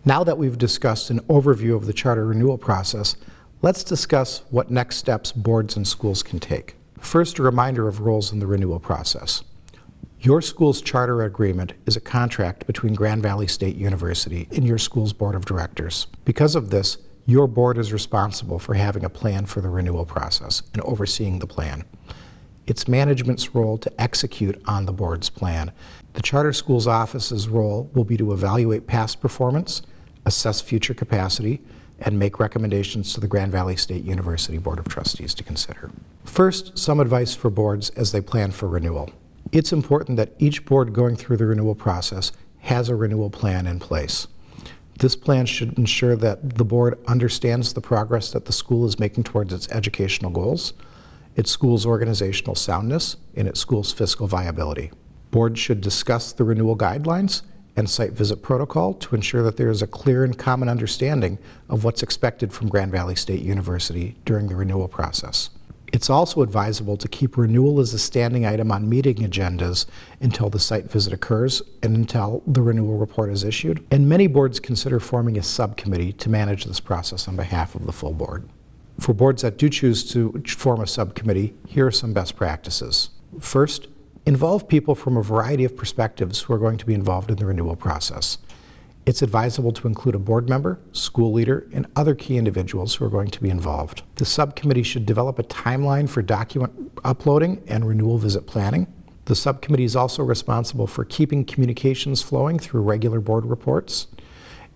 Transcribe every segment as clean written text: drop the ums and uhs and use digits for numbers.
Now that we've discussed an overview of the charter renewal process, let's discuss what next steps boards and schools can take. First, a reminder of roles in the renewal process. Your school's charter agreement is a contract between Grand Valley State University and your school's board of directors. Because of this, your board is responsible for having a plan for the renewal process and overseeing the plan. It's management's role to execute on the board's plan. The charter school's office's role will be to evaluate past performance, assess future capacity, and make recommendations to the Grand Valley State University Board of Trustees to consider. First, some advice for boards as they plan for renewal. It's important that each board going through the renewal process has a renewal plan in place. This plan should ensure that the board understands the progress that the school is making towards its educational goals, its school's organizational soundness, and its school's fiscal viability. Boards should discuss the renewal guidelines and site visit protocol to ensure that there is a clear and common understanding of what's expected from Grand Valley State University during the renewal process. It's also advisable to keep renewal as a standing item on meeting agendas until the site visit occurs and until the renewal report is issued. And many boards consider forming a subcommittee to manage this process on behalf of the full board. For boards that do choose to form a subcommittee, here are some best practices. First, involve people from a variety of perspectives who are going to be involved in the renewal process. It's advisable to include a board member, school leader, and other key individuals who are going to be involved. The subcommittee should develop a timeline for document uploading and renewal visit planning. The subcommittee is also responsible for keeping communications flowing through regular board reports.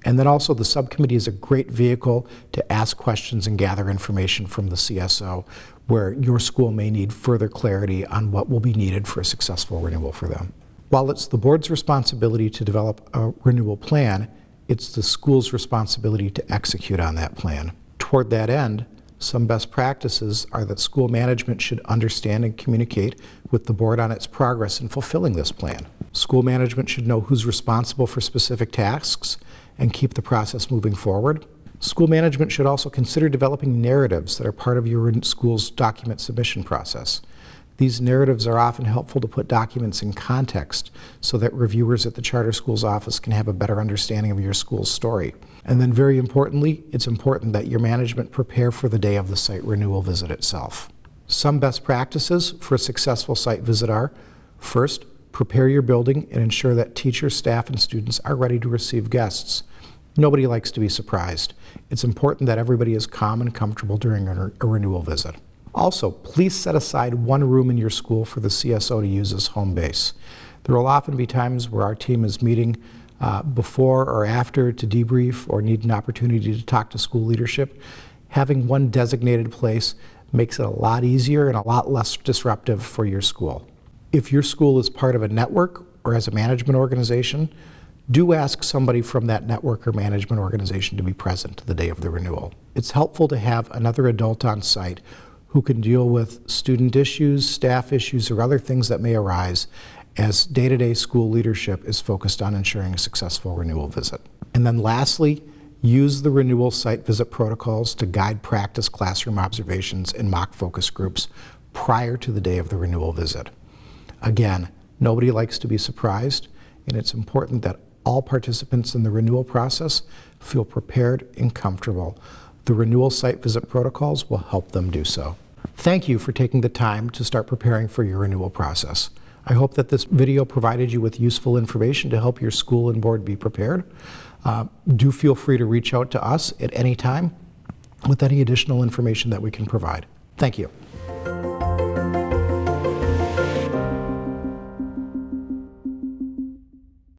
And then also the subcommittee is a great vehicle to ask questions and gather information from the CSO where your school may need further clarity on what will be needed for a successful renewal for them. While it's the board's responsibility to develop a renewal plan, it's the school's responsibility to execute on that plan. Toward that end, some best practices are that school management should understand and communicate with the board on its progress in fulfilling this plan. School management should know who's responsible for specific tasks and keep the process moving forward. School management should also consider developing narratives that are part of your school's document submission process. These narratives are often helpful to put documents in context so that reviewers at the charter school's office can have a better understanding of your school's story. And then very importantly, it's important that your management prepare for the day of the site renewal visit itself. Some best practices for a successful site visit are, first, prepare your building and ensure that teachers, staff, and students are ready to receive guests. Nobody likes to be surprised. It's important that everybody is calm and comfortable during a renewal visit. Also, please set aside one room in your school for the CSO to use as home base. There will often be times where our team is meeting before or after to debrief or need an opportunity to talk to school leadership. Having one designated place makes it a lot easier and a lot less disruptive for your school. If your school is part of a network or as a management organization, do ask somebody from that network or management organization to be present the day of the renewal. It's helpful to have another adult on site who can deal with student issues, staff issues, or other things that may arise as day-to-day school leadership is focused on ensuring a successful renewal visit. And then lastly, use the renewal site visit protocols to guide practice classroom observations and mock focus groups prior to the day of the renewal visit. Again, nobody likes to be surprised, and it's important that all participants in the renewal process feel prepared and comfortable. The renewal site visit protocols will help them do so. Thank you for taking the time to start preparing for your renewal process. I hope that this video provided you with useful information to help your school and board be prepared. Do feel free to reach out to us at any time with any additional information that we can provide. Thank you.